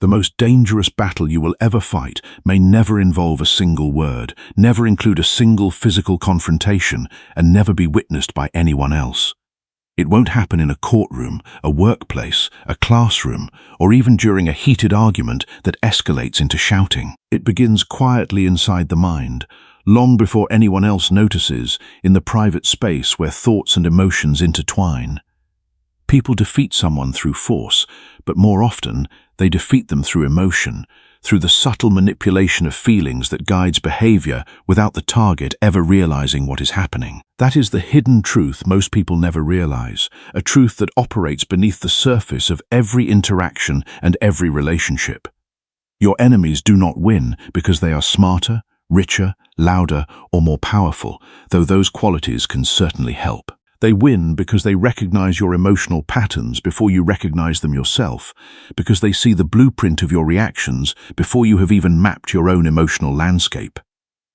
The most dangerous battle you will ever fight may never involve a single word, never include a single physical confrontation, and never be witnessed by anyone else. It won't happen in a courtroom, a workplace, a classroom, or even during a heated argument that escalates into shouting. It begins quietly inside the mind, long before anyone else notices, in the private space where thoughts and emotions intertwine. People defeat someone through force, but more often, they defeat them through emotion, through the subtle manipulation of feelings that guides behavior without the target ever realizing what is happening. That is the hidden truth most people never realize, a truth that operates beneath the surface of every interaction and every relationship. Your enemies do not win because they are smarter, richer, louder, or more powerful, though those qualities can certainly help. They win because they recognize your emotional patterns before you recognize them yourself, because they see the blueprint of your reactions before you have even mapped your own emotional landscape.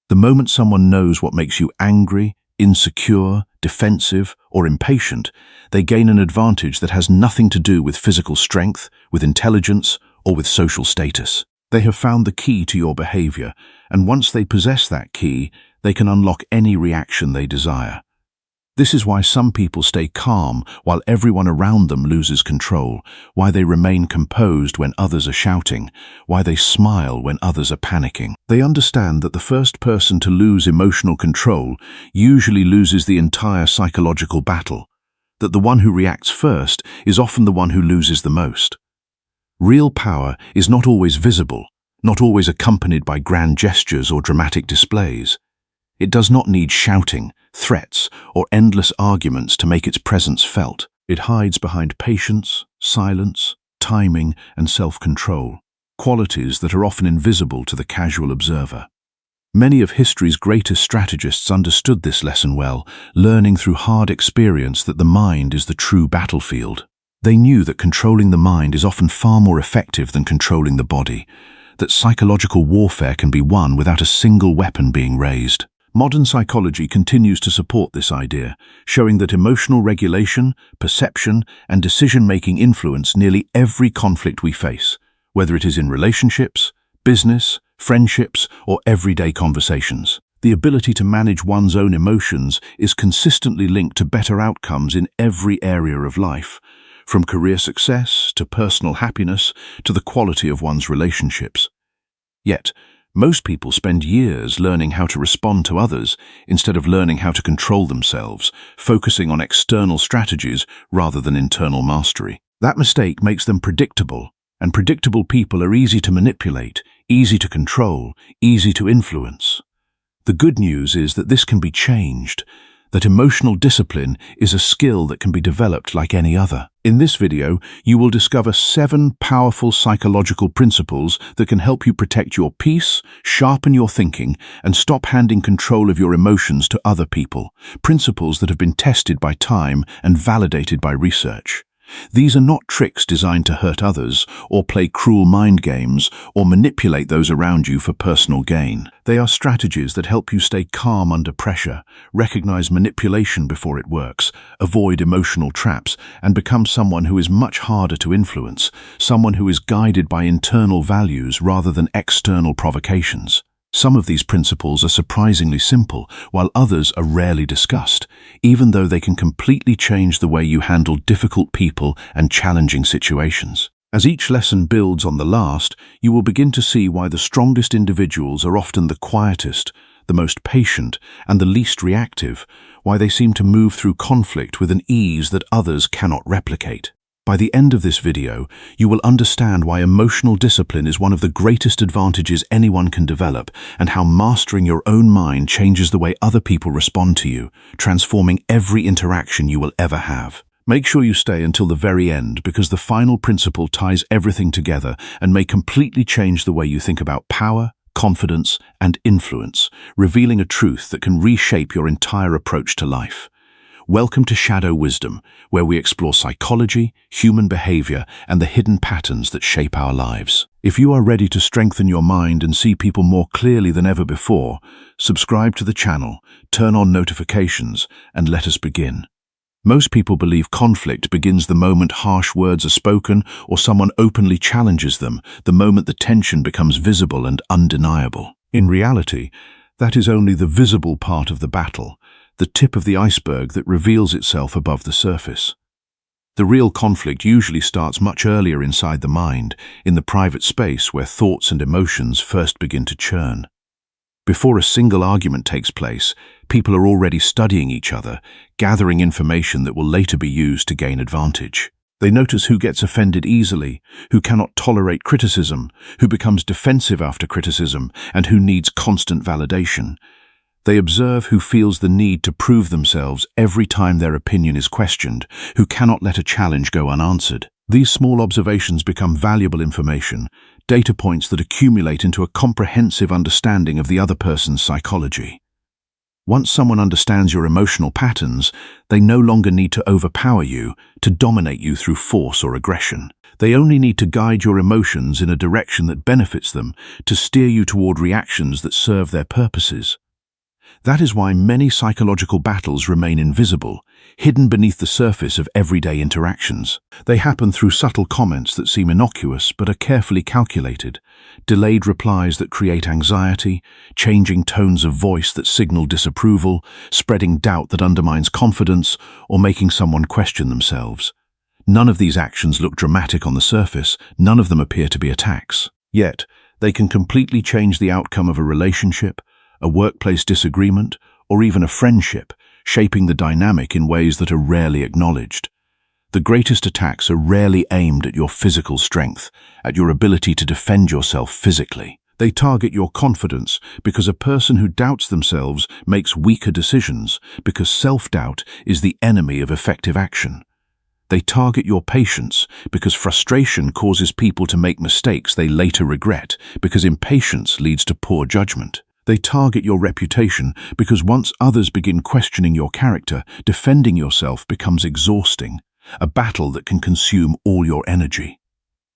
The moment someone knows what makes you angry, insecure, defensive, or impatient, they gain an advantage that has nothing to do with physical strength, with intelligence, or with social status. They have found the key to your behavior, and once they possess that key, they can unlock any reaction they desire. This is why some people stay calm while everyone around them loses control, why they remain composed when others are shouting, why they smile when others are panicking. They understand that the first person to lose emotional control usually loses the entire psychological battle, that the one who reacts first is often the one who loses the most. Real power is not always visible, not always accompanied by grand gestures or dramatic displays. It does not need shouting, threats, or endless arguments to make its presence felt. It hides behind patience, silence, timing, and self-control, qualities that are often invisible to the casual observer. Many of history's greatest strategists understood this lesson well, learning through hard experience that the mind is the true battlefield. They knew that controlling the mind is often far more effective than controlling the body, that psychological warfare can be won without a single weapon being raised. Modern psychology continues to support this idea, showing that emotional regulation, perception, and decision-making influence nearly every conflict we face, whether it is in relationships, business, friendships, or everyday conversations. The ability to manage one's own emotions is consistently linked to better outcomes in every area of life, from career success to personal happiness to the quality of one's relationships. Yet, most people spend years learning how to respond to others instead of learning how to control themselves, focusing on external strategies rather than internal mastery. That mistake makes them predictable, and predictable people are easy to manipulate, easy to control, easy to influence. The good news is that this can be changed, that emotional discipline is a skill that can be developed like any other. In this video, you will discover 7 powerful psychological principles that can help you protect your peace, sharpen your thinking, and stop handing control of your emotions to other people. Principles that have been tested by time and validated by research. These are not tricks designed to hurt others, or play cruel mind games, or manipulate those around you for personal gain. They are strategies that help you stay calm under pressure, recognize manipulation before it works, avoid emotional traps, and become someone who is much harder to influence, someone who is guided by internal values rather than external provocations. Some of these principles are surprisingly simple, while others are rarely discussed, even though they can completely change the way you handle difficult people and challenging situations. As each lesson builds on the last, you will begin to see why the strongest individuals are often the quietest, the most patient, and the least reactive, why they seem to move through conflict with an ease that others cannot replicate. By the end of this video, you will understand why emotional discipline is one of the greatest advantages anyone can develop, and how mastering your own mind changes the way other people respond to you, transforming every interaction you will ever have. Make sure you stay until the very end, because the final principle ties everything together and may completely change the way you think about power, confidence, and influence, revealing a truth that can reshape your entire approach to life. Welcome to Shadow Wisdom, where we explore psychology, human behavior, and the hidden patterns that shape our lives. If you are ready to strengthen your mind and see people more clearly than ever before, subscribe to the channel, turn on notifications, and let us begin. Most people believe conflict begins the moment harsh words are spoken or someone openly challenges them, the moment the tension becomes visible and undeniable. In reality, that is only the visible part of the battle, the tip of the iceberg that reveals itself above the surface. The real conflict usually starts much earlier inside the mind, in the private space where thoughts and emotions first begin to churn. Before a single argument takes place, people are already studying each other, gathering information that will later be used to gain advantage. They notice who gets offended easily, who cannot tolerate criticism, who becomes defensive after criticism, and who needs constant validation. They observe who feels the need to prove themselves every time their opinion is questioned, who cannot let a challenge go unanswered. These small observations become valuable information, data points that accumulate into a comprehensive understanding of the other person's psychology. Once someone understands your emotional patterns, they no longer need to overpower you, to dominate you through force or aggression. They only need to guide your emotions in a direction that benefits them, to steer you toward reactions that serve their purposes. That is why many psychological battles remain invisible, hidden beneath the surface of everyday interactions. They happen through subtle comments that seem innocuous but are carefully calculated, delayed replies that create anxiety, changing tones of voice that signal disapproval, spreading doubt that undermines confidence, or making someone question themselves. None of these actions look dramatic on the surface, none of them appear to be attacks. Yet, they can completely change the outcome of a relationship, a workplace disagreement, or even a friendship, shaping the dynamic in ways that are rarely acknowledged. The greatest attacks are rarely aimed at your physical strength, at your ability to defend yourself physically. They target your confidence because a person who doubts themselves makes weaker decisions, because self-doubt is the enemy of effective action. They target your patience because frustration causes people to make mistakes they later regret, because impatience leads to poor judgment. They target your reputation because once others begin questioning your character, defending yourself becomes exhausting, a battle that can consume all your energy.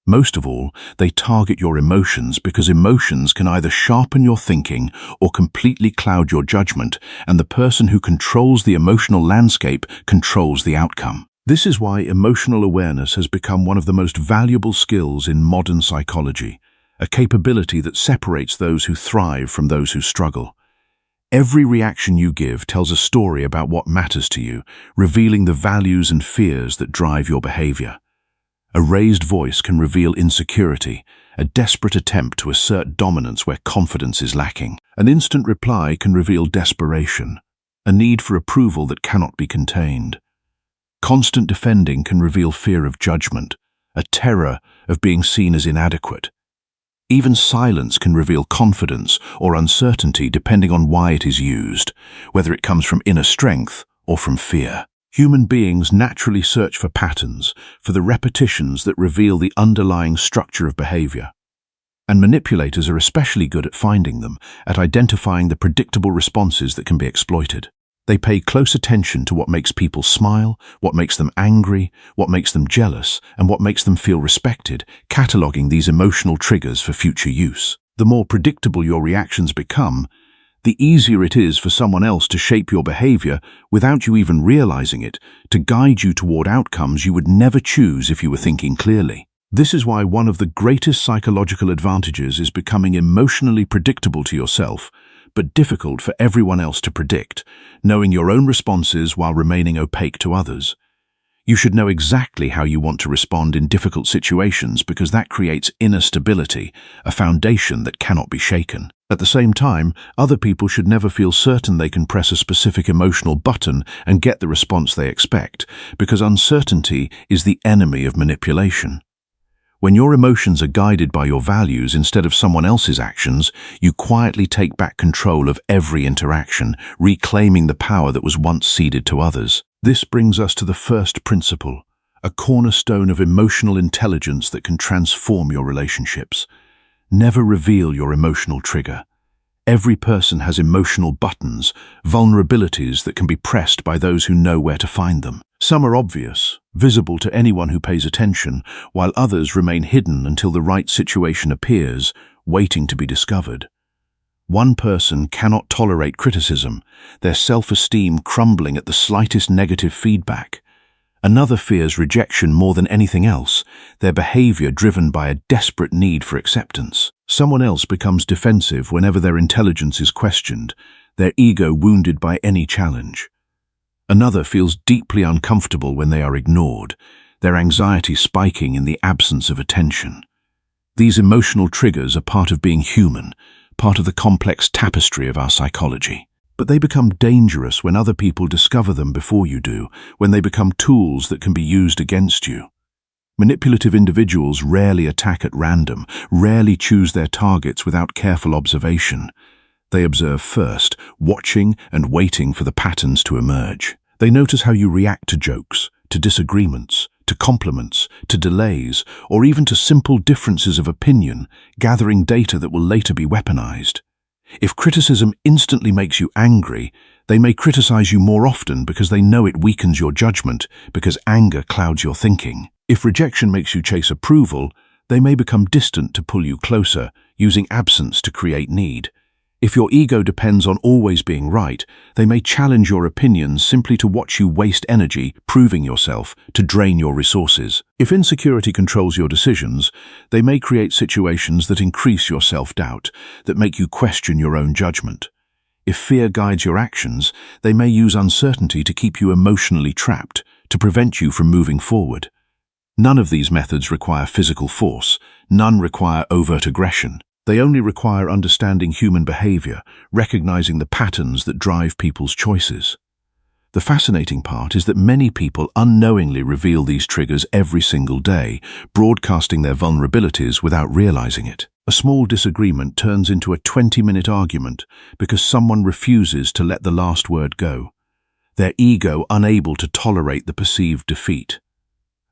Most of all, they target your emotions because emotions can either sharpen your thinking or completely cloud your judgment, and the person who controls the emotional landscape controls the outcome. This is why emotional awareness has become one of the most valuable skills in modern psychology, a capability that separates those who thrive from those who struggle. Every reaction you give tells a story about what matters to you, revealing the values and fears that drive your behavior. A raised voice can reveal insecurity, a desperate attempt to assert dominance where confidence is lacking. An instant reply can reveal desperation, a need for approval that cannot be contained. Constant defending can reveal fear of judgment, a terror of being seen as inadequate. Even silence can reveal confidence or uncertainty depending on why it is used, whether it comes from inner strength or from fear. Human beings naturally search for patterns, for the repetitions that reveal the underlying structure of behavior. And manipulators are especially good at finding them, at identifying the predictable responses that can be exploited. They pay close attention to what makes people smile, what makes them angry, what makes them jealous, and what makes them feel respected, cataloging these emotional triggers for future use. The more predictable your reactions become, the easier it is for someone else to shape your behavior without you even realizing it, to guide you toward outcomes you would never choose if you were thinking clearly. This is why one of the greatest psychological advantages is becoming emotionally predictable to yourself, but difficult for everyone else to predict, knowing your own responses while remaining opaque to others. You should know exactly how you want to respond in difficult situations because that creates inner stability, a foundation that cannot be shaken. At the same time, other people should never feel certain they can press a specific emotional button and get the response they expect, because uncertainty is the enemy of manipulation. When your emotions are guided by your values instead of someone else's actions, you quietly take back control of every interaction, reclaiming the power that was once ceded to others. This brings us to the first principle, a cornerstone of emotional intelligence that can transform your relationships. Never reveal your emotional trigger. Every person has emotional buttons, vulnerabilities that can be pressed by those who know where to find them. Some are obvious, visible to anyone who pays attention, while others remain hidden until the right situation appears, waiting to be discovered. One person cannot tolerate criticism, their self-esteem crumbling at the slightest negative feedback. Another fears rejection more than anything else, their behavior driven by a desperate need for acceptance. Someone else becomes defensive whenever their intelligence is questioned, their ego wounded by any challenge. Another feels deeply uncomfortable when they are ignored, their anxiety spiking in the absence of attention. These emotional triggers are part of being human, part of the complex tapestry of our psychology. But they become dangerous when other people discover them before you do, when they become tools that can be used against you. Manipulative individuals rarely attack at random, rarely choose their targets without careful observation. They observe first, watching and waiting for the patterns to emerge. They notice how you react to jokes, to disagreements, to compliments, to delays, or even to simple differences of opinion, gathering data that will later be weaponized. If criticism instantly makes you angry, they may criticize you more often because they know it weakens your judgment, because anger clouds your thinking. If rejection makes you chase approval, they may become distant to pull you closer, using absence to create need. If your ego depends on always being right, they may challenge your opinions simply to watch you waste energy proving yourself, to drain your resources. If insecurity controls your decisions, they may create situations that increase your self-doubt, that make you question your own judgment. If fear guides your actions, they may use uncertainty to keep you emotionally trapped, to prevent you from moving forward. None of these methods require physical force, none require overt aggression. They only require understanding human behavior, recognizing the patterns that drive people's choices. The fascinating part is that many people unknowingly reveal these triggers every single day, broadcasting their vulnerabilities without realizing it. A small disagreement turns into a 20-minute argument because someone refuses to let the last word go, their ego unable to tolerate the perceived defeat.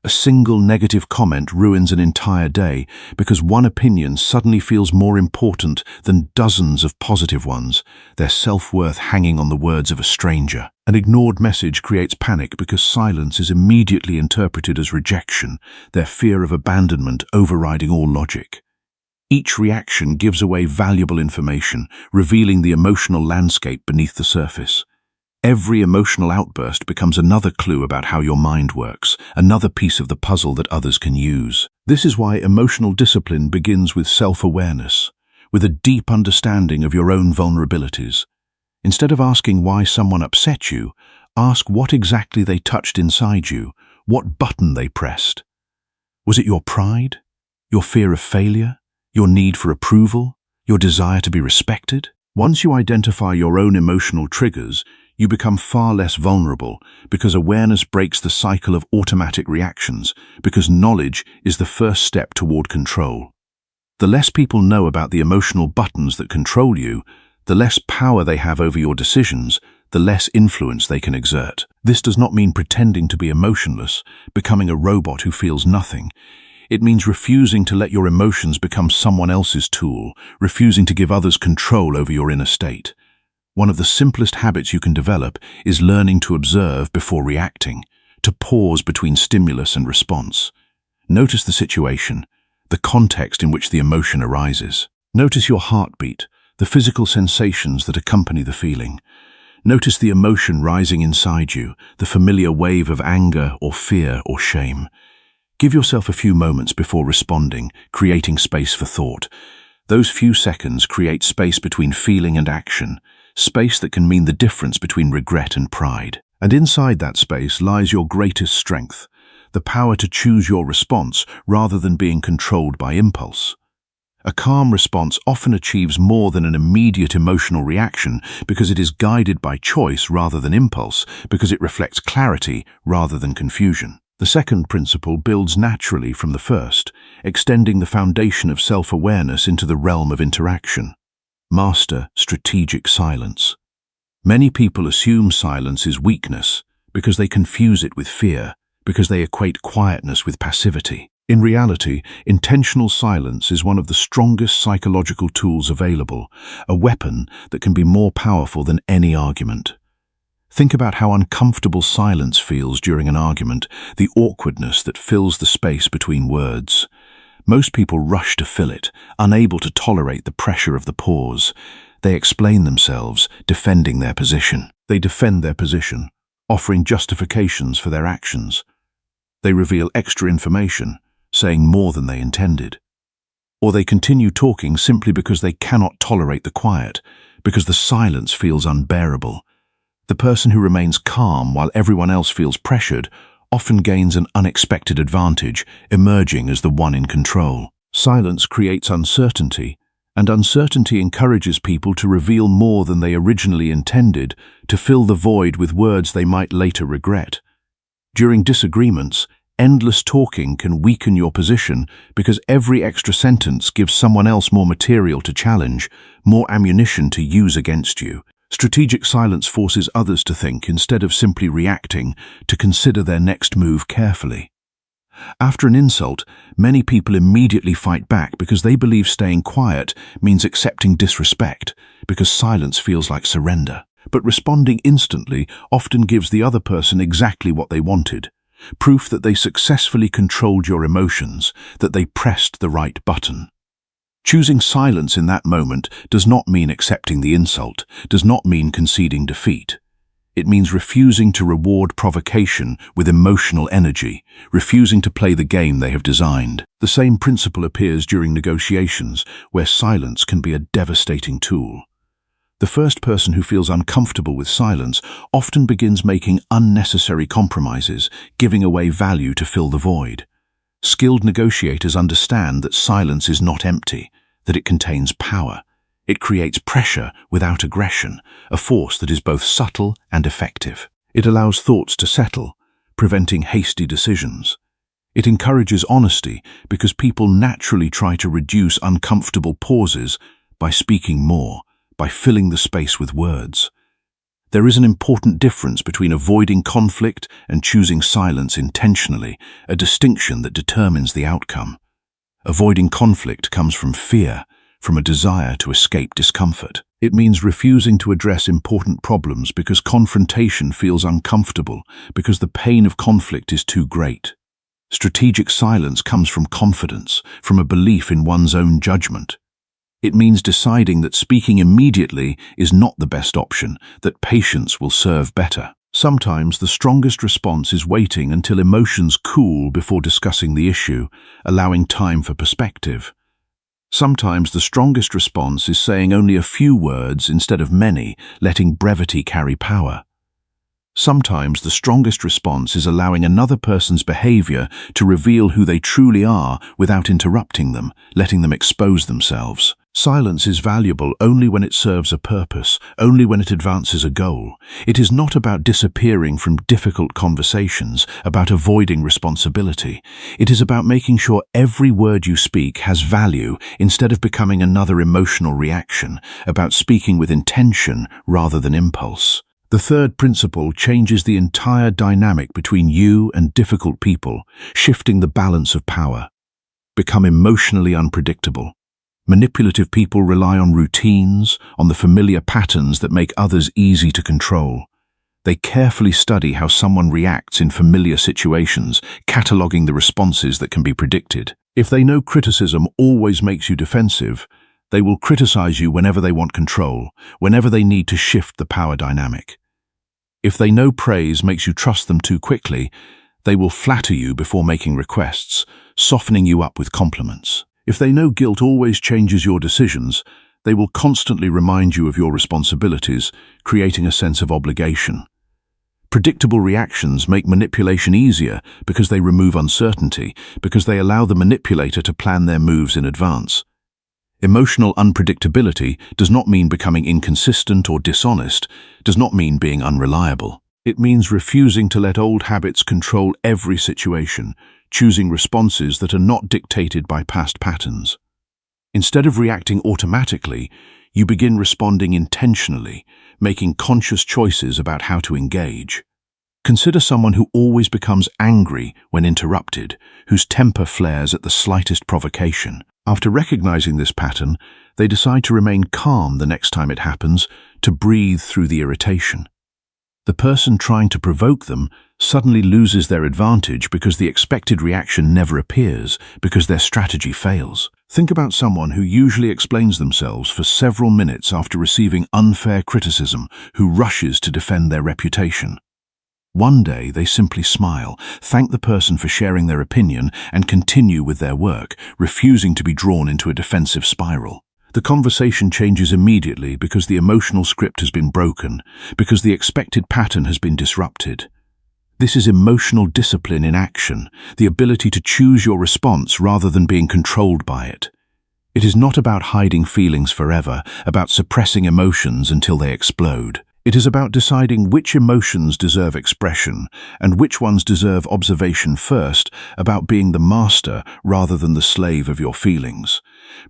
A single negative comment ruins an entire day because one opinion suddenly feels more important than dozens of positive ones, their self-worth hanging on the words of a stranger. An ignored message creates panic because silence is immediately interpreted as rejection, their fear of abandonment overriding all logic. Each reaction gives away valuable information, revealing the emotional landscape beneath the surface. Every emotional outburst becomes another clue about how your mind works, another piece of the puzzle that others can use. This is why emotional discipline begins with self-awareness, with a deep understanding of your own vulnerabilities. Instead of asking why someone upset you, ask what exactly they touched inside you, what button they pressed. Was it your pride, your fear of failure, your need for approval, your desire to be respected? Once you identify your own emotional triggers, you become far less vulnerable because awareness breaks the cycle of automatic reactions, because knowledge is the first step toward control. The less people know about the emotional buttons that control you, the less power they have over your decisions, the less influence they can exert. This does not mean pretending to be emotionless, becoming a robot who feels nothing. It means refusing to let your emotions become someone else's tool, refusing to give others control over your inner state. One of the simplest habits you can develop is learning to observe before reacting, to pause between stimulus and response. Notice the situation, the context in which the emotion arises. Notice your heartbeat, the physical sensations that accompany the feeling. Notice the emotion rising inside you, the familiar wave of anger or fear or shame. Give yourself a few moments before responding, creating space for thought. Those few seconds create space between feeling and action, space that can mean the difference between regret and pride. And inside that space lies your greatest strength, the power to choose your response rather than being controlled by impulse. A calm response often achieves more than an immediate emotional reaction because it is guided by choice rather than impulse, because it reflects clarity rather than confusion. The second principle builds naturally from the first, extending the foundation of self-awareness into the realm of interaction. Master strategic silence. Many people assume silence is weakness because they confuse it with fear, because they equate quietness with passivity. In reality, intentional silence is one of the strongest psychological tools available, a weapon that can be more powerful than any argument. Think about how uncomfortable silence feels during an argument, the awkwardness that fills the space between words. Most people rush to fill it, unable to tolerate the pressure of the pause. They explain themselves, defending their position. They defend their position, offering justifications for their actions, They reveal extra information, saying more than they intended. Or they continue talking simply because they cannot tolerate the quiet, because the silence feels unbearable. The person who remains calm while everyone else feels pressured often gains an unexpected advantage, emerging as the one in control. Silence creates uncertainty, and uncertainty encourages people to reveal more than they originally intended, to fill the void with words they might later regret. During disagreements, endless talking can weaken your position because every extra sentence gives someone else more material to challenge, more ammunition to use against you. Strategic silence forces others to think instead of simply reacting, to consider their next move carefully. After an insult, many people immediately fight back because they believe staying quiet means accepting disrespect, because silence feels like surrender. But responding instantly often gives the other person exactly what they wanted, proof that they successfully controlled your emotions, that they pressed the right button. Choosing silence in that moment does not mean accepting the insult, does not mean conceding defeat. It means refusing to reward provocation with emotional energy, refusing to play the game they have designed. The same principle appears during negotiations, where silence can be a devastating tool. The first person who feels uncomfortable with silence often begins making unnecessary compromises, giving away value to fill the void. Skilled negotiators understand that silence is not empty, that it contains power. It creates pressure without aggression, a force that is both subtle and effective. It allows thoughts to settle, preventing hasty decisions. It encourages honesty because people naturally try to reduce uncomfortable pauses by speaking more, by filling the space with words. There is an important difference between avoiding conflict and choosing silence intentionally, a distinction that determines the outcome. Avoiding conflict comes from fear, from a desire to escape discomfort. It means refusing to address important problems because confrontation feels uncomfortable, because the pain of conflict is too great. Strategic silence comes from confidence, from a belief in one's own judgment. It means deciding that speaking immediately is not the best option, that patience will serve better. Sometimes the strongest response is waiting until emotions cool before discussing the issue, allowing time for perspective. Sometimes the strongest response is saying only a few words instead of many, letting brevity carry power. Sometimes the strongest response is allowing another person's behavior to reveal who they truly are without interrupting them, letting them expose themselves. Silence is valuable only when it serves a purpose, only when it advances a goal. It is not about disappearing from difficult conversations, about avoiding responsibility. It is about making sure every word you speak has value instead of becoming another emotional reaction, about speaking with intention rather than impulse. The third principle changes the entire dynamic between you and difficult people, shifting the balance of power. Become emotionally unpredictable. Manipulative people rely on routines, on the familiar patterns that make others easy to control. They carefully study how someone reacts in familiar situations, cataloging the responses that can be predicted. If they know criticism always makes you defensive, they will criticize you whenever they want control, whenever they need to shift the power dynamic. If they know praise makes you trust them too quickly, they will flatter you before making requests, softening you up with compliments. If they know guilt always changes your decisions, they will constantly remind you of your responsibilities, creating a sense of obligation. Predictable reactions make manipulation easier because they remove uncertainty, because they allow the manipulator to plan their moves in advance. Emotional unpredictability does not mean becoming inconsistent or dishonest, does not mean being unreliable. It means refusing to let old habits control every situation, choosing responses that are not dictated by past patterns. Instead of reacting automatically, you begin responding intentionally, making conscious choices about how to engage. Consider someone who always becomes angry when interrupted, whose temper flares at the slightest provocation. After recognizing this pattern, they decide to remain calm the next time it happens, to breathe through the irritation. The person trying to provoke them suddenly loses their advantage because the expected reaction never appears, because their strategy fails. Think about someone who usually explains themselves for several minutes after receiving unfair criticism, who rushes to defend their reputation. One day they simply smile, thank the person for sharing their opinion, and continue with their work, refusing to be drawn into a defensive spiral. The conversation changes immediately because the emotional script has been broken, because the expected pattern has been disrupted. This is emotional discipline in action, the ability to choose your response rather than being controlled by it. It is not about hiding feelings forever, about suppressing emotions until they explode. It is about deciding which emotions deserve expression and which ones deserve observation first, about being the master rather than the slave of your feelings.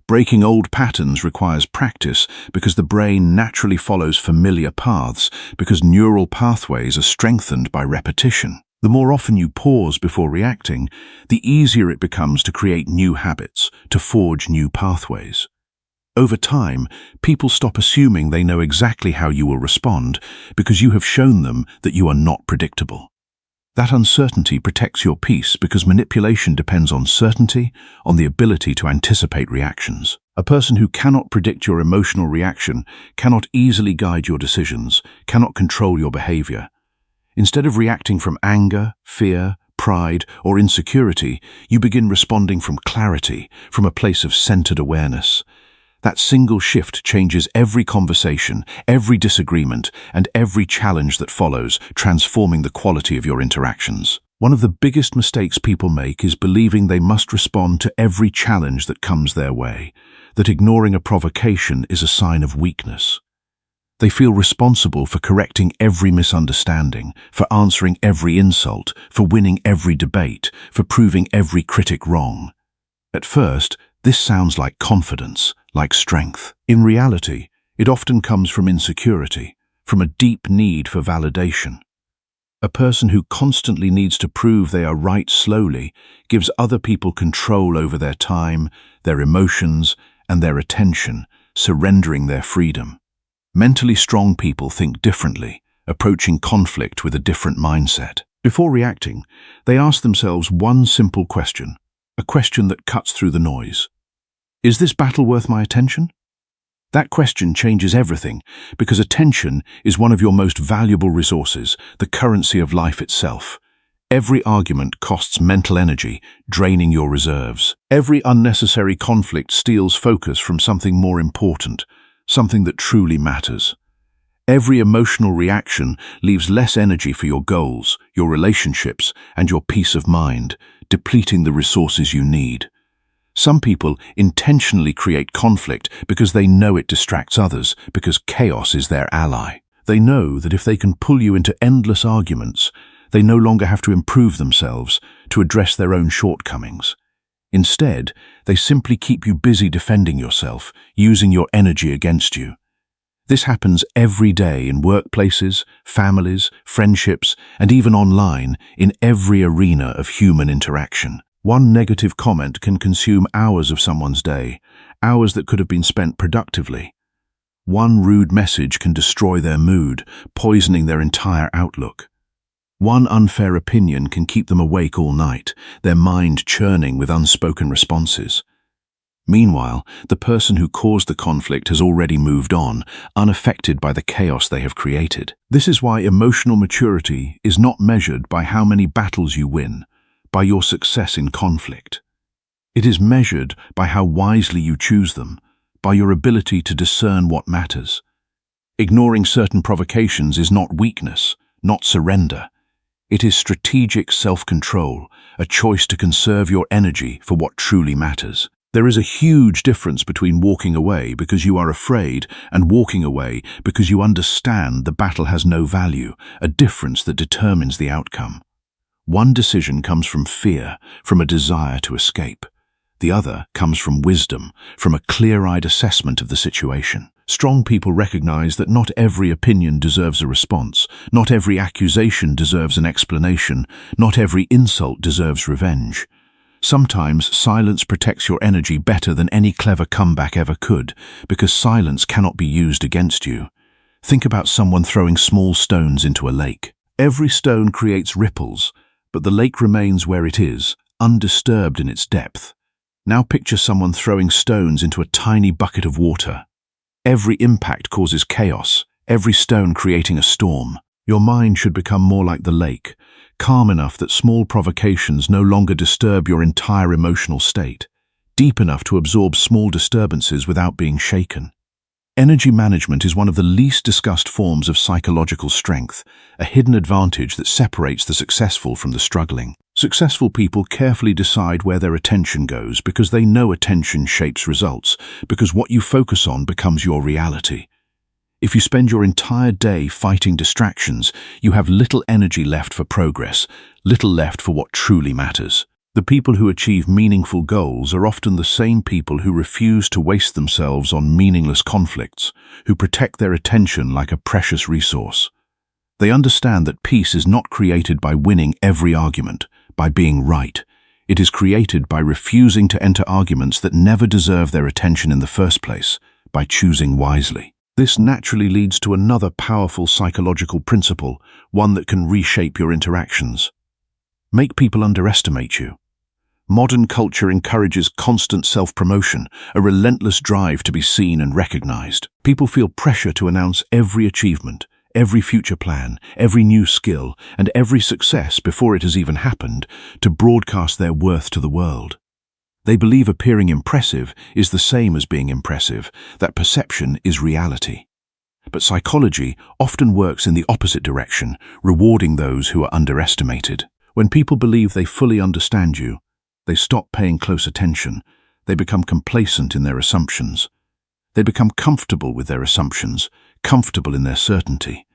Breaking old patterns requires practice because the brain naturally follows familiar paths, because neural pathways are strengthened by repetition. The more often you pause before reacting, the easier it becomes to create new habits, to forge new pathways. Over time, people stop assuming they know exactly how you will respond because you have shown them that you are not predictable. That uncertainty protects your peace because manipulation depends on certainty, on the ability to anticipate reactions. A person who cannot predict your emotional reaction cannot easily guide your decisions, cannot control your behavior. Instead of reacting from anger, fear, pride, or insecurity, you begin responding from clarity, from a place of centered awareness. That single shift changes every conversation, every disagreement, and every challenge that follows, transforming the quality of your interactions. One of the biggest mistakes people make is believing they must respond to every challenge that comes their way, that ignoring a provocation is a sign of weakness. They feel responsible for correcting every misunderstanding, for answering every insult, for winning every debate, for proving every critic wrong. At first, this sounds like confidence, like strength. In reality, it often comes from insecurity, from a deep need for validation. A person who constantly needs to prove they are right slowly gives other people control over their time, their emotions, and their attention, surrendering their freedom. Mentally strong people think differently, approaching conflict with a different mindset. Before reacting, they ask themselves one simple question, a question that cuts through the noise. Is this battle worth my attention? That question changes everything because attention is one of your most valuable resources, the currency of life itself. Every argument costs mental energy, draining your reserves. Every unnecessary conflict steals focus from something more important, something that truly matters. Every emotional reaction leaves less energy for your goals, your relationships, and your peace of mind, depleting the resources you need. Some people intentionally create conflict because they know it distracts others, because chaos is their ally. They know that if they can pull you into endless arguments, they no longer have to improve themselves to address their own shortcomings. Instead, they simply keep you busy defending yourself, using your energy against you. This happens every day in workplaces, families, friendships, and even online, in every arena of human interaction. One negative comment can consume hours of someone's day, hours that could have been spent productively. One rude message can destroy their mood, poisoning their entire outlook. One unfair opinion can keep them awake all night, their mind churning with unspoken responses. Meanwhile, the person who caused the conflict has already moved on, unaffected by the chaos they have created. This is why emotional maturity is not measured by how many battles you win, by your success in conflict. It is measured by how wisely you choose them, by your ability to discern what matters. Ignoring certain provocations is not weakness, not surrender. It is strategic self-control, a choice to conserve your energy for what truly matters. There is a huge difference between walking away because you are afraid and walking away because you understand the battle has no value, a difference that determines the outcome. One decision comes from fear, from a desire to escape. The other comes from wisdom, from a clear-eyed assessment of the situation. Strong people recognize that not every opinion deserves a response, not every accusation deserves an explanation, not every insult deserves revenge. Sometimes silence protects your energy better than any clever comeback ever could, because silence cannot be used against you. Think about someone throwing small stones into a lake. Every stone creates ripples, but the lake remains where it is, undisturbed in its depth. Now picture someone throwing stones into a tiny bucket of water. Every impact causes chaos, every stone creating a storm. Your mind should become more like the lake, calm enough that small provocations no longer disturb your entire emotional state, deep enough to absorb small disturbances without being shaken. Energy management is one of the least discussed forms of psychological strength, a hidden advantage that separates the successful from the struggling. Successful people carefully decide where their attention goes because they know attention shapes results, because what you focus on becomes your reality. If you spend your entire day fighting distractions, you have little energy left for progress, little left for what truly matters. The people who achieve meaningful goals are often the same people who refuse to waste themselves on meaningless conflicts, who protect their attention like a precious resource. They understand that peace is not created by winning every argument, by being right. It is created by refusing to enter arguments that never deserve their attention in the first place, by choosing wisely. This naturally leads to another powerful psychological principle, one that can reshape your interactions. Make people underestimate you. Modern culture encourages constant self-promotion, a relentless drive to be seen and recognized. People feel pressure to announce every achievement, every future plan, every new skill, and every success before it has even happened, to broadcast their worth to the world. They believe appearing impressive is the same as being impressive, that perception is reality. But psychology often works in the opposite direction, rewarding those who are underestimated. When people believe they fully understand you, they stop paying close attention. They become complacent in their assumptions. They become comfortable with their assumptions, comfortable in their certainty.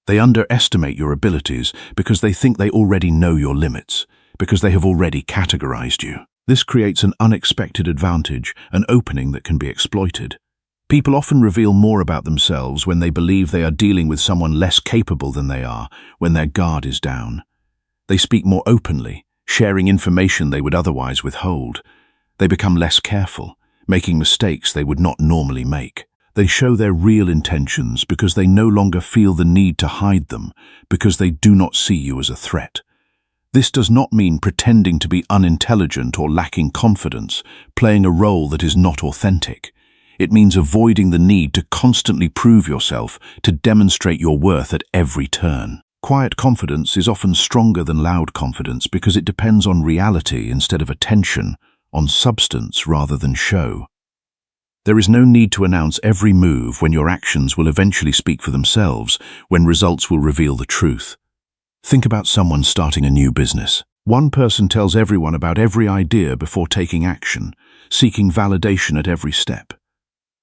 They underestimate your abilities because they think they already know your limits, because they have already categorized you. This creates an unexpected advantage, an opening that can be exploited. People often reveal more about themselves when they believe they are dealing with someone less capable than they are, when their guard is down. They speak more openly, sharing information they would otherwise withhold. They become less careful, making mistakes they would not normally make. They show their real intentions because they no longer feel the need to hide them, because they do not see you as a threat. This does not mean pretending to be unintelligent or lacking confidence, playing a role that is not authentic. It means avoiding the need to constantly prove yourself, to demonstrate your worth at every turn. Quiet confidence is often stronger than loud confidence because it depends on reality instead of attention, on substance rather than show. There is no need to announce every move when your actions will eventually speak for themselves, when results will reveal the truth. Think about someone starting a new business. One person tells everyone about every idea before taking action, seeking validation at every step.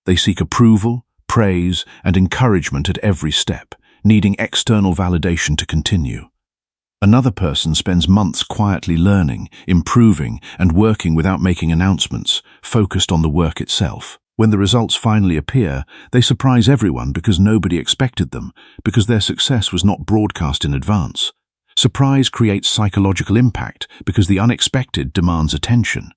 They seek approval, praise, and encouragement at every step, needing external validation to continue. Another person spends months quietly learning, improving, and working without making announcements, focused on the work itself. When the results finally appear, they surprise everyone because nobody expected them, because their success was not broadcast in advance. Surprise creates psychological impact because the unexpected demands attention.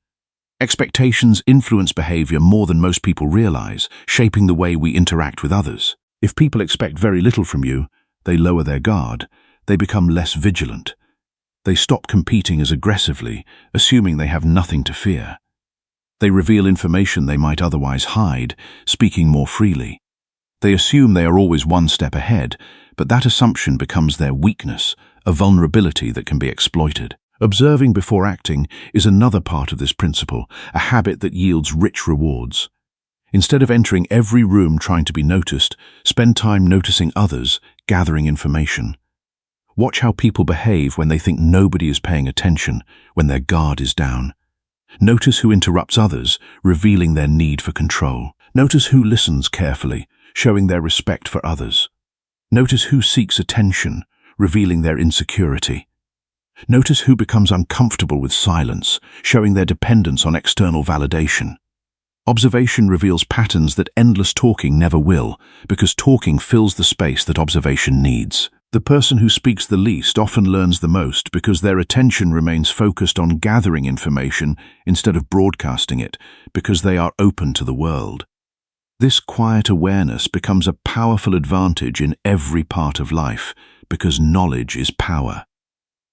Expectations influence behavior more than most people realize, shaping the way we interact with others. If people expect very little from you, they lower their guard, they become less vigilant. They stop competing as aggressively, assuming they have nothing to fear. They reveal information they might otherwise hide, speaking more freely. They assume they are always one step ahead, but that assumption becomes their weakness, a vulnerability that can be exploited. Observing before acting is another part of this principle, a habit that yields rich rewards. Instead of entering every room trying to be noticed, spend time noticing others, gathering information. Watch how people behave when they think nobody is paying attention, when their guard is down. Notice who interrupts others, revealing their need for control. Notice who listens carefully, showing their respect for others. Notice who seeks attention, revealing their insecurity. Notice who becomes uncomfortable with silence, showing their dependence on external validation. Observation reveals patterns that endless talking never will, because talking fills the space that observation needs. The person who speaks the least often learns the most because their attention remains focused on gathering information instead of broadcasting it, because they are open to the world. This quiet awareness becomes a powerful advantage in every part of life, because knowledge is power.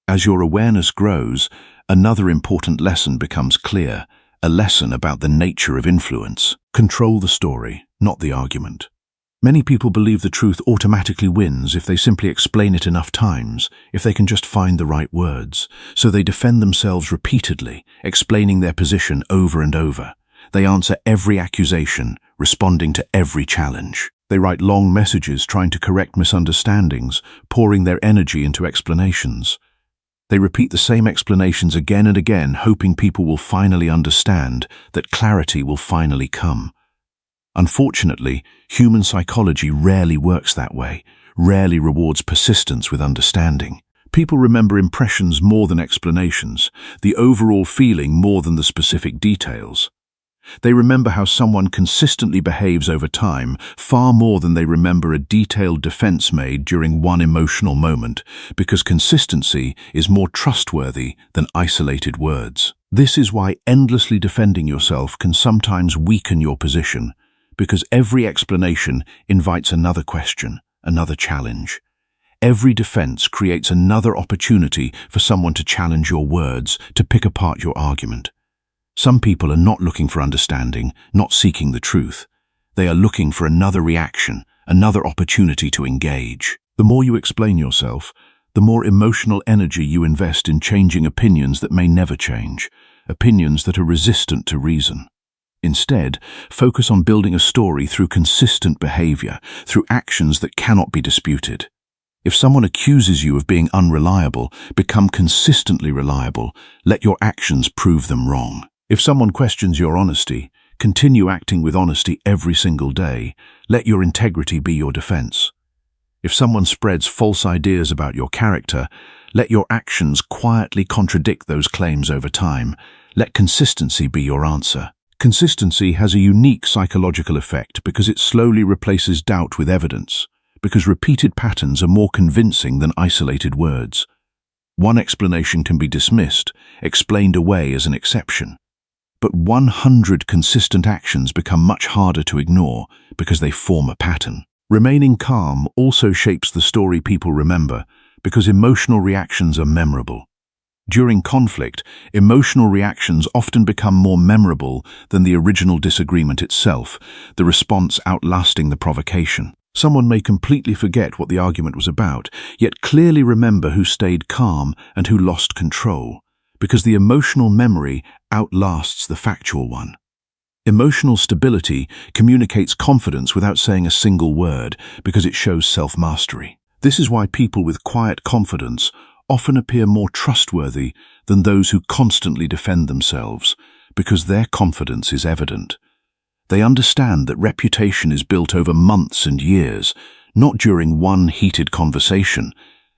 As your awareness grows, another important lesson becomes clear, a lesson about the nature of influence. Control the story, not the argument. Many people believe the truth automatically wins if they simply explain it enough times, if they can just find the right words. So they defend themselves repeatedly, explaining their position over and over. They answer every accusation, responding to every challenge. They write long messages trying to correct misunderstandings, pouring their energy into explanations. They repeat the same explanations again and again, hoping people will finally understand, that clarity will finally come. Unfortunately, human psychology rarely works that way, rarely rewards persistence with understanding. People remember impressions more than explanations, the overall feeling more than the specific details. They remember how someone consistently behaves over time far more than they remember a detailed defense made during one emotional moment, because consistency is more trustworthy than isolated words. This is why endlessly defending yourself can sometimes weaken your position, because every explanation invites another question, another challenge. Every defense creates another opportunity for someone to challenge your words, to pick apart your argument. Some people are not looking for understanding, not seeking the truth. They are looking for another reaction, another opportunity to engage. The more you explain yourself, the more emotional energy you invest in changing opinions that may never change, opinions that are resistant to reason. Instead, focus on building a story through consistent behavior, through actions that cannot be disputed. If someone accuses you of being unreliable, become consistently reliable. Let your actions prove them wrong. If someone questions your honesty, continue acting with honesty every single day. Let your integrity be your defense. If someone spreads false ideas about your character, let your actions quietly contradict those claims over time. Let consistency be your answer. Consistency has a unique psychological effect because it slowly replaces doubt with evidence, because repeated patterns are more convincing than isolated words. One explanation can be dismissed, explained away as an exception. But 100 consistent actions become much harder to ignore because they form a pattern. Remaining calm also shapes the story people remember because emotional reactions are memorable. During conflict, emotional reactions often become more memorable than the original disagreement itself, the response outlasting the provocation. Someone may completely forget what the argument was about, yet clearly remember who stayed calm and who lost control, because the emotional memory outlasts the factual one. Emotional stability communicates confidence without saying a single word, because it shows self-mastery. This is why people with quiet confidence often appear more trustworthy than those who constantly defend themselves, because their confidence is evident. They understand that reputation is built over months and years, not during one heated conversation,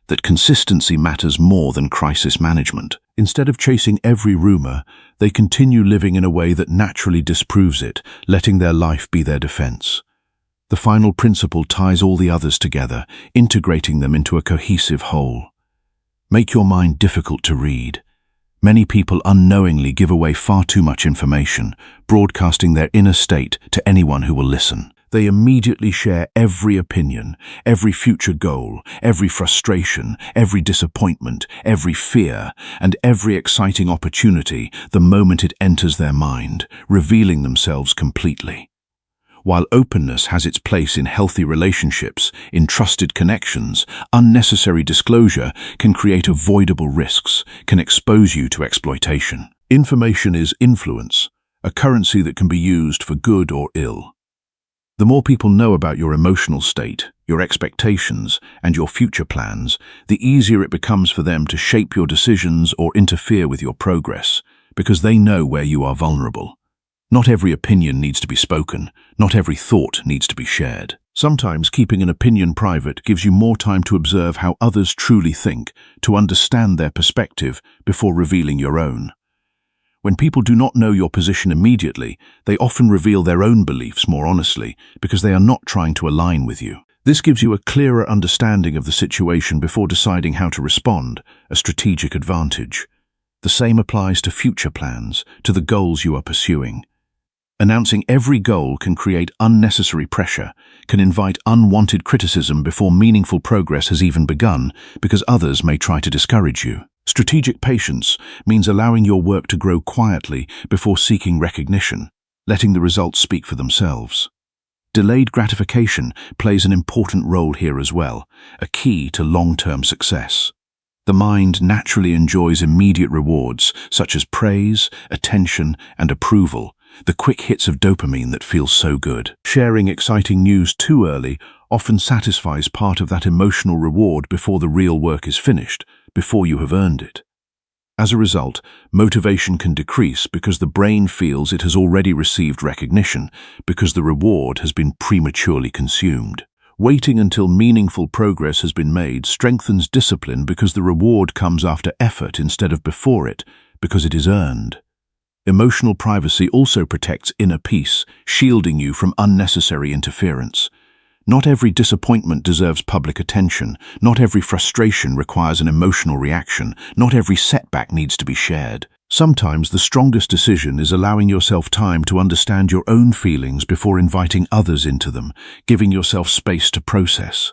that consistency matters more than crisis management. Instead of chasing every rumor, they continue living in a way that naturally disproves it, letting their life be their defense. The final principle ties all the others together, integrating them into a cohesive whole. Make your mind difficult to read. Many people unknowingly give away far too much information, broadcasting their inner state to anyone who will listen. They immediately share every opinion, every future goal, every frustration, every disappointment, every fear, and every exciting opportunity the moment it enters their mind, revealing themselves completely. While openness has its place in healthy relationships, in trusted connections, unnecessary disclosure can create avoidable risks, can expose you to exploitation. Information is influence, a currency that can be used for good or ill. The more people know about your emotional state, your expectations, and your future plans, the easier it becomes for them to shape your decisions or interfere with your progress, because they know where you are vulnerable. Not every opinion needs to be spoken. Not every thought needs to be shared. Sometimes keeping an opinion private gives you more time to observe how others truly think, to understand their perspective before revealing your own. When people do not know your position immediately, they often reveal their own beliefs more honestly because they are not trying to align with you. This gives you a clearer understanding of the situation before deciding how to respond, a strategic advantage. The same applies to future plans, to the goals you are pursuing. Announcing every goal can create unnecessary pressure, can invite unwanted criticism before meaningful progress has even begun, because others may try to discourage you. Strategic patience means allowing your work to grow quietly before seeking recognition, letting the results speak for themselves. Delayed gratification plays an important role here as well, a key to long-term success. The mind naturally enjoys immediate rewards, such as praise, attention, and approval, the quick hits of dopamine that feel so good. Sharing exciting news too early often satisfies part of that emotional reward before the real work is finished, before you have earned it. As a result, motivation can decrease because the brain feels it has already received recognition, because the reward has been prematurely consumed. Waiting until meaningful progress has been made strengthens discipline because the reward comes after effort instead of before it, because it is earned. Emotional privacy also protects inner peace, shielding you from unnecessary interference. Not every disappointment deserves public attention. Not every frustration requires an emotional reaction. Not every setback needs to be shared. Sometimes the strongest decision is allowing yourself time to understand your own feelings before inviting others into them, giving yourself space to process.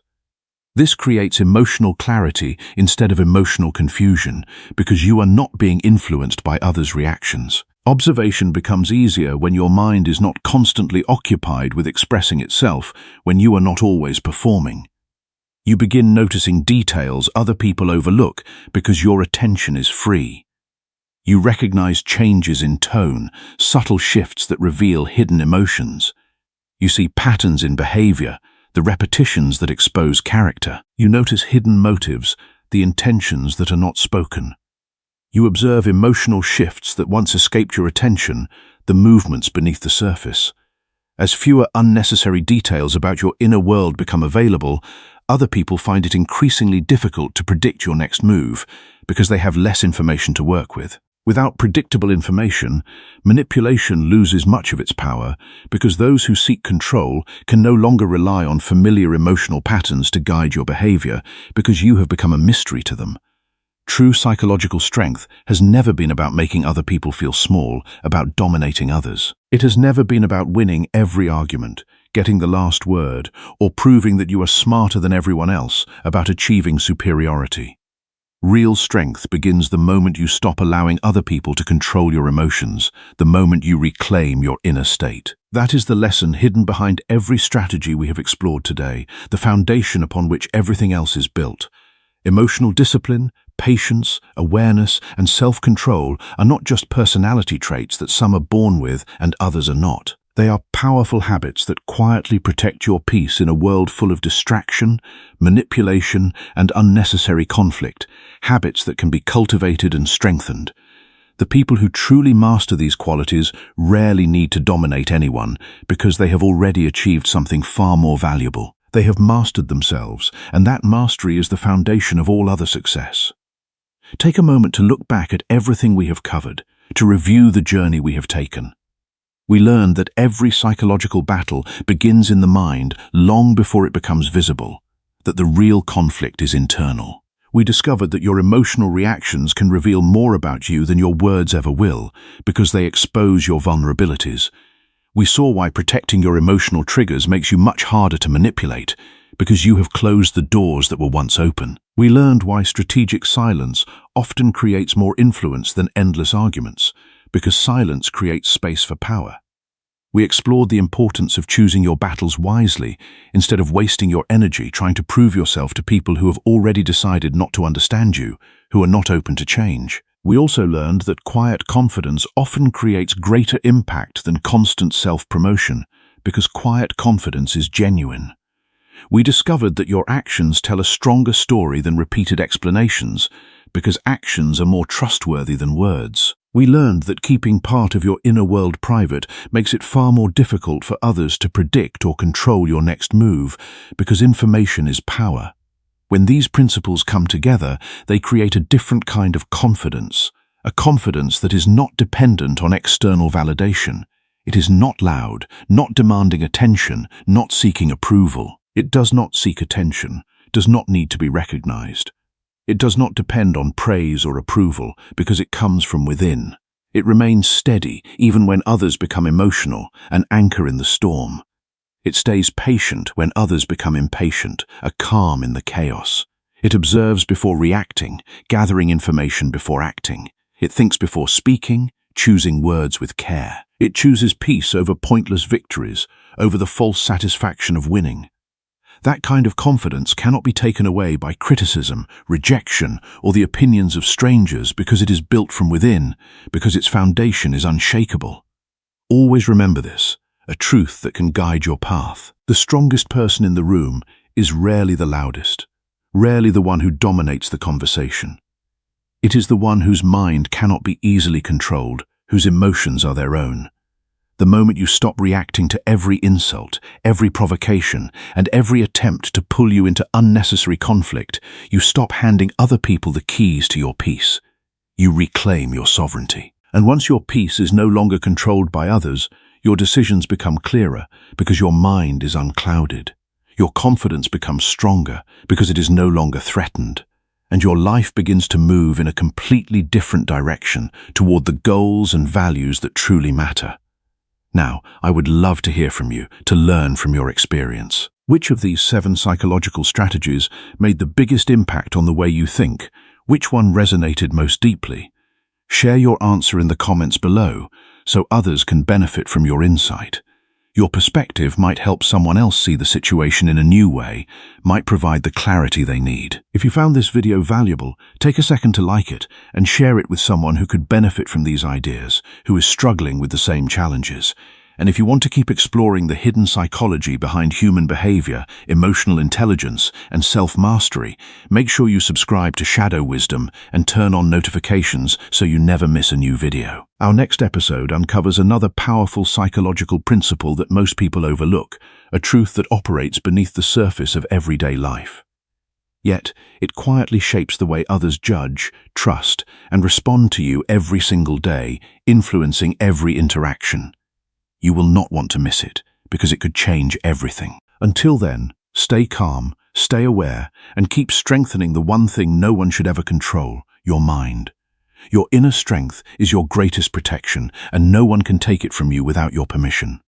This creates emotional clarity instead of emotional confusion, because you are not being influenced by others' reactions. Observation becomes easier when your mind is not constantly occupied with expressing itself, when you are not always performing. You begin noticing details other people overlook because your attention is free. You recognize changes in tone, subtle shifts that reveal hidden emotions. You see patterns in behavior, the repetitions that expose character. You notice hidden motives, the intentions that are not spoken. You observe emotional shifts that once escaped your attention, the movements beneath the surface. As fewer unnecessary details about your inner world become available, other people find it increasingly difficult to predict your next move because they have less information to work with. Without predictable information, manipulation loses much of its power because those who seek control can no longer rely on familiar emotional patterns to guide your behavior because you have become a mystery to them. True psychological strength has never been about making other people feel small, about dominating others. It has never been about winning every argument, getting the last word, or proving that you are smarter than everyone else, about achieving superiority. Real strength begins the moment you stop allowing other people to control your emotions, the moment you reclaim your inner state. That is the lesson hidden behind every strategy we have explored today, the foundation upon which everything else is built. Emotional discipline, patience, awareness, and self-control are not just personality traits that some are born with and others are not. They are powerful habits that quietly protect your peace in a world full of distraction, manipulation, and unnecessary conflict, habits that can be cultivated and strengthened. The people who truly master these qualities rarely need to dominate anyone because they have already achieved something far more valuable. They have mastered themselves, and that mastery is the foundation of all other success. Take a moment to look back at everything we have covered, to review the journey we have taken. We learned that every psychological battle begins in the mind long before it becomes visible, that the real conflict is internal. We discovered that your emotional reactions can reveal more about you than your words ever will, because they expose your vulnerabilities. We saw why protecting your emotional triggers makes you much harder to manipulate, because you have closed the doors that were once open. We learned why strategic silence often creates more influence than endless arguments, because silence creates space for power. We explored the importance of choosing your battles wisely, instead of wasting your energy trying to prove yourself to people who have already decided not to understand you, who are not open to change. We also learned that quiet confidence often creates greater impact than constant self-promotion, because quiet confidence is genuine. We discovered that your actions tell a stronger story than repeated explanations, because actions are more trustworthy than words. We learned that keeping part of your inner world private makes it far more difficult for others to predict or control your next move, because information is power. When these principles come together, they create a different kind of confidence, a confidence that is not dependent on external validation. It is not loud, not demanding attention, not seeking approval. It does not seek attention, does not need to be recognized. It does not depend on praise or approval because it comes from within. It remains steady even when others become emotional, an anchor in the storm. It stays patient when others become impatient, a calm in the chaos. It observes before reacting, gathering information before acting. It thinks before speaking, choosing words with care. It chooses peace over pointless victories, over the false satisfaction of winning. That kind of confidence cannot be taken away by criticism, rejection, or the opinions of strangers because it is built from within, because its foundation is unshakable. Always remember this, a truth that can guide your path. The strongest person in the room is rarely the loudest, rarely the one who dominates the conversation. It is the one whose mind cannot be easily controlled, whose emotions are their own. The moment you stop reacting to every insult, every provocation, and every attempt to pull you into unnecessary conflict, you stop handing other people the keys to your peace. You reclaim your sovereignty. And once your peace is no longer controlled by others, your decisions become clearer because your mind is unclouded. Your confidence becomes stronger because it is no longer threatened. And your life begins to move in a completely different direction toward the goals and values that truly matter. Now, I would love to hear from you, to learn from your experience. Which of these 7 psychological strategies made the biggest impact on the way you think? Which one resonated most deeply? Share your answer in the comments below so others can benefit from your insight. Your perspective might help someone else see the situation in a new way, might provide the clarity they need. If you found this video valuable, take a second to like it and share it with someone who could benefit from these ideas, who is struggling with the same challenges. And if you want to keep exploring the hidden psychology behind human behavior, emotional intelligence, and self-mastery, make sure you subscribe to Shadow Wisdom and turn on notifications so you never miss a new video. Our next episode uncovers another powerful psychological principle that most people overlook, a truth that operates beneath the surface of everyday life. Yet, it quietly shapes the way others judge, trust, and respond to you every single day, influencing every interaction. You will not want to miss it, because it could change everything. Until then, stay calm, stay aware, and keep strengthening the one thing no one should ever control, your mind. Your inner strength is your greatest protection, and no one can take it from you without your permission.